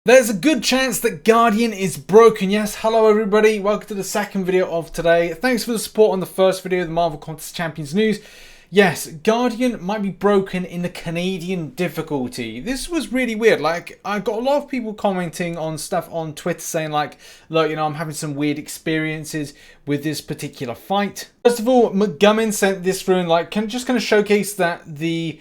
There's a good chance that Guardian is broken. Yes, hello everybody. Welcome to the second video of today. Thanks for the support on the first video, the Marvel Contest Champions News. Yes, Guardian might be broken in the Canadian difficulty. This was really weird. Like, I got a lot of people commenting on stuff on Twitter saying like, look, you know, I'm having some weird experiences with this particular fight. First of all, McGummon sent this through and like, just kind of showcase that the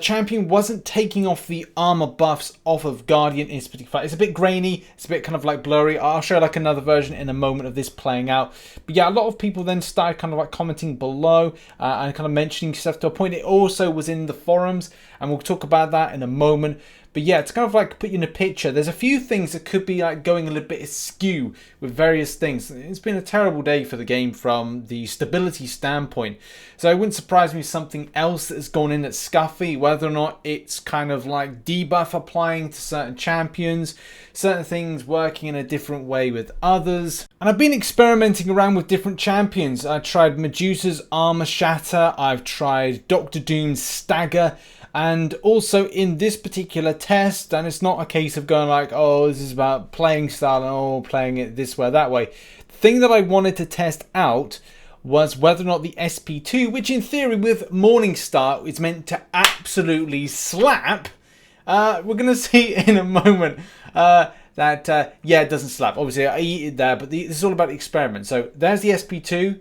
champion wasn't taking off the armor buffs off of Guardian in this particular fight. It's a bit grainy, it's a bit kind of like blurry. I'll show like another version in a moment of this playing out. But yeah, a lot of people then started kind of like commenting below and kind of mentioning stuff to a point. It also was in the forums, and we'll talk about that in a moment. But yeah, to kind of like put you in a picture, there's a few things that could be like going a little bit askew with various things. It's been a terrible day for the game from the stability standpoint. So it wouldn't surprise me if something else that has gone in that's scuffy, whether or not it's kind of like debuff applying to certain champions, certain things working in a different way with others. And I've been experimenting around with different champions. I tried Medusa's Armor Shatter, I've tried Dr. Doom's Stagger, and also in this particular test, and it's not a case of going like, oh, this is about playing style and oh, playing it this way or that way. The thing that I wanted to test out was whether or not the SP2, which in theory with Morningstar is meant to absolutely slap, we're going to see in a moment that, yeah, it doesn't slap. Obviously, I eat it there, but this is all about the experiment. So there's the SP2.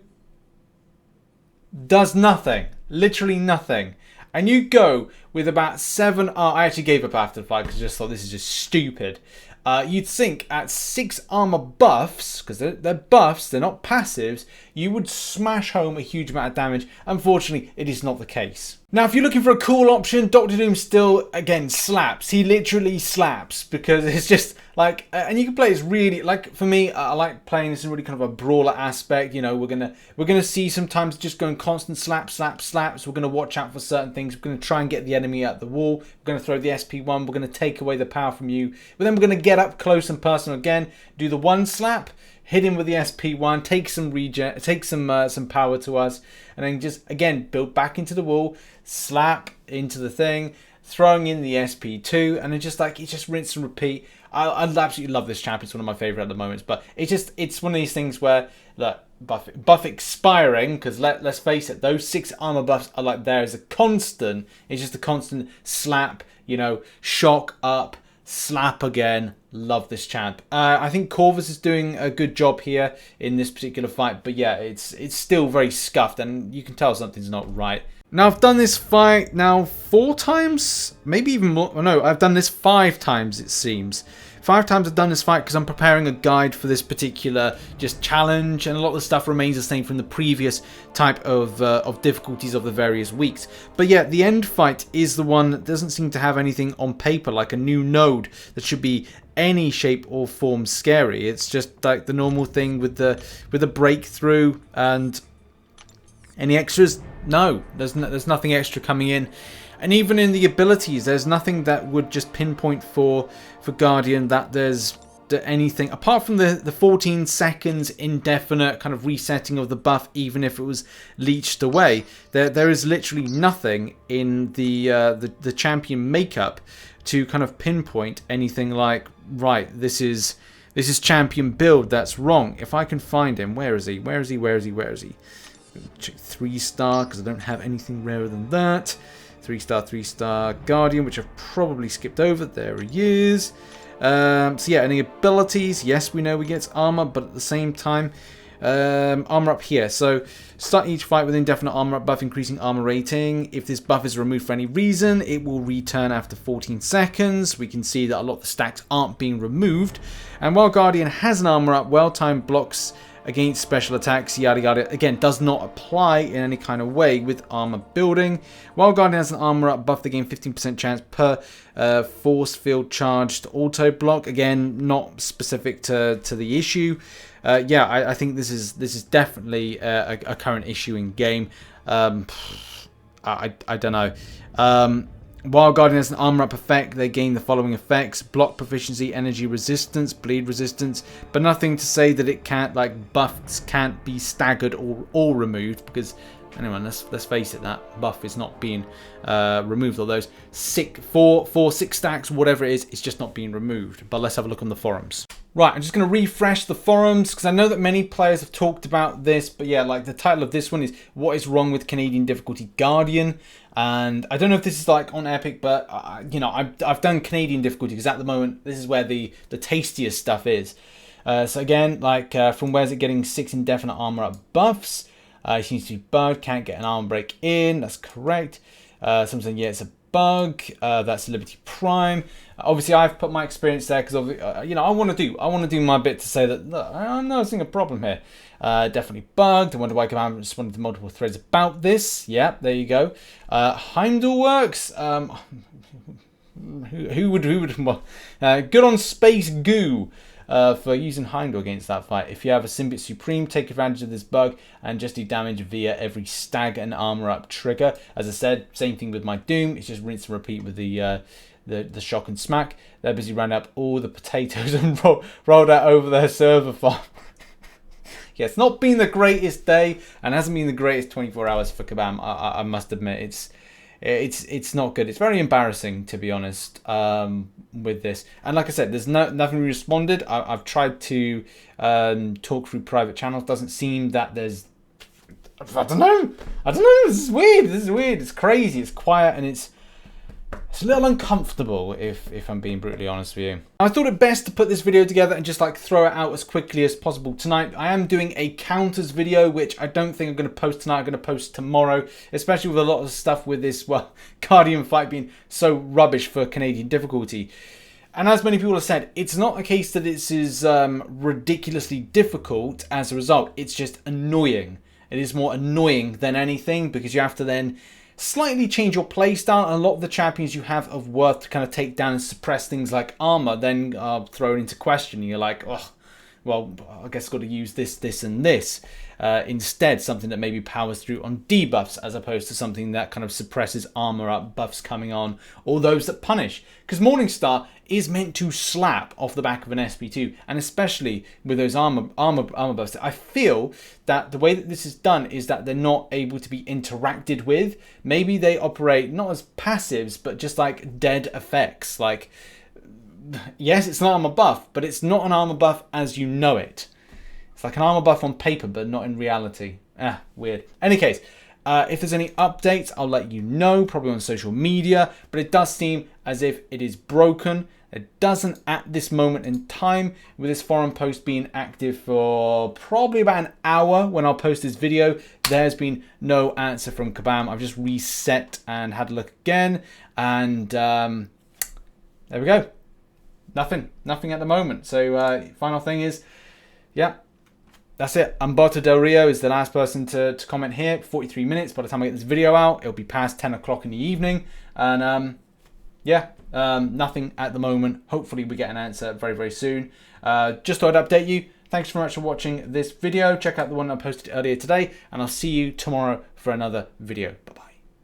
Does nothing. Literally nothing. And you go with about 7... I actually gave up after the fight because I just thought this is just stupid. You'd think at 6 armor buffs, because they're buffs, they're not passives, you would smash home a huge amount of damage. Unfortunately, it is not the case. Now, if you're looking for a cool option, Dr. Doom still, again, slaps. He literally slaps because it's just like... and you can play this really... Like, for me, I like playing this in really kind of a brawler aspect. You know, we're gonna see sometimes just going constant slaps. We're going to watch out for certain things. We're going to try and get the enemy at the wall. We're going to throw the SP1. We're going to take away the power from you. But then we're going to get up close and personal again. Do the one slap. Hit him with the SP1, take some regen, take some power to us, and then just again build back into the wall, slap into the thing, throwing in the SP2, and then just like it's just rinse and repeat. I absolutely love this champion. It's one of my favorite at the moment, but it's one of these things where look, buff expiring, because let's face it, those 6 armor buffs are like there as a constant. It's just a constant slap, you know, shock up, slap again. Love this champ. I think Corvus is doing a good job here in this particular fight, but yeah, it's still very scuffed, and you can tell something's not right. Now, I've done this fight now 4 times, maybe even more. Oh, no, I've done this 5 times, it seems. 5 times I've done this fight because I'm preparing a guide for this particular just challenge, and a lot of the stuff remains the same from the previous type of difficulties of the various weeks. But yeah, the end fight is the one that doesn't seem to have anything on paper, like a new node that should be any shape or form scary. It's just like the normal thing with the breakthrough and any extras. No, there's nothing extra coming in. And even in the abilities, there's nothing that would just pinpoint for Guardian that there's anything apart from the 14 seconds indefinite kind of resetting of the buff, even if it was leached away. There is literally nothing in the champion makeup to kind of pinpoint anything like, right, this is champion build that's wrong. If I can find him, where is he? Check 3-star because I don't have anything rarer than that. 3-star Guardian, which I've probably skipped over. There he is. So yeah, any abilities? Yes, we know we get armor, but at the same time, armor up here. So start each fight with indefinite armor up buff, increasing armor rating. If this buff is removed for any reason, it will return after 14 seconds. We can see that a lot of the stacks aren't being removed. And while Guardian has an armor up, well-timed blocks against special attacks, yada yada, again, does not apply in any kind of way with armor building. While Guardian has an armor up buff, they gain 15% chance per force field charged auto block. Again, not specific to the issue. Yeah, I think this is definitely a current issue in game. I don't know. While Guardian has an armor up effect, they gain the following effects: block proficiency, energy resistance, bleed resistance, but nothing to say that it can't, like, buffs can't be staggered or removed, because Anyway, let's face it, that buff is not being removed. Or those 6 stacks, whatever it is, it's just not being removed. But let's have a look on the forums. Right, I'm just going to refresh the forums because I know that many players have talked about this. But yeah, like the title of this one is "What is wrong with Canadian difficulty Guardian?" And I don't know if this is like on Epic, but you know, I've done Canadian difficulty because at the moment this is where the tastiest stuff is. So again, like from where's it getting 6 indefinite armor up buffs? It seems to be bugged. Can't get an armor break in. That's correct. Someone saying yeah, it's a bug. That's Liberty Prime. Obviously, I've put my experience there because you know, I want to do my bit to say that look, I'm noticing a problem here. Definitely bugged. I wonder why Command responded to multiple threads about this. Yeah, there you go. Heimdall works. Who would good on Space Goo. For using Heimdall against that fight. If you have a Symbiote Supreme, take advantage of this bug and just do damage via every stagger and armor up trigger. As I said, same thing with my Doom. It's just rinse and repeat with the shock and smack. They're busy rounding up all the potatoes and rolled out over their server farm. Yeah, it's not been the greatest day and hasn't been the greatest 24 hours for Kabam. I must admit, it's not good. It's very embarrassing, to be honest, with this. And like I said, there's nothing responded. I've tried to talk through private channels. Doesn't seem that there's... I don't know. This is weird. It's crazy. It's quiet and it's a little uncomfortable, if I'm being brutally honest with you. I thought it best to put this video together and just like throw it out as quickly as possible tonight. I am doing a counters video, which I don't think I'm going to post tonight. I'm going to post tomorrow, especially with a lot of stuff with this, well, Guardian fight being so rubbish for Canadian difficulty. And as many people have said, it's not a case that this is ridiculously difficult as a result. It's just annoying. It is more annoying than anything because you have to then slightly change your playstyle, and a lot of the champions you have of worth to kind of take down and suppress things like armor then are thrown into question. You're like, oh, well, I guess I've got to use this, and this. Instead, something that maybe powers through on debuffs as opposed to something that kind of suppresses armor up, buffs coming on, or those that punish. Because Morningstar is meant to slap off the back of an SP2, and especially with those armor buffs. I feel that the way that this is done is that they're not able to be interacted with. Maybe they operate not as passives, but just like dead effects. Like, yes, it's an armor buff, but it's not an armor buff as you know it. It's like an armor buff on paper, but not in reality. Weird. Any case, if there's any updates, I'll let you know, probably on social media, but it does seem as if it is broken. It doesn't at this moment in time, with this forum post being active for probably about an hour when I'll post this video. There's been no answer from Kabam. I've just reset and had a look again, and there we go. Nothing at the moment. So final thing is, yeah, that's it. Umberto Del Rio is the last person to comment here. 43 minutes. By the time I get this video out, it'll be past 10 o'clock in the evening. And yeah, nothing at the moment. Hopefully we get an answer very, very soon. Just thought I'd update you. Thanks very much for watching this video. Check out the one I posted earlier today, and I'll see you tomorrow for another video. Bye-bye.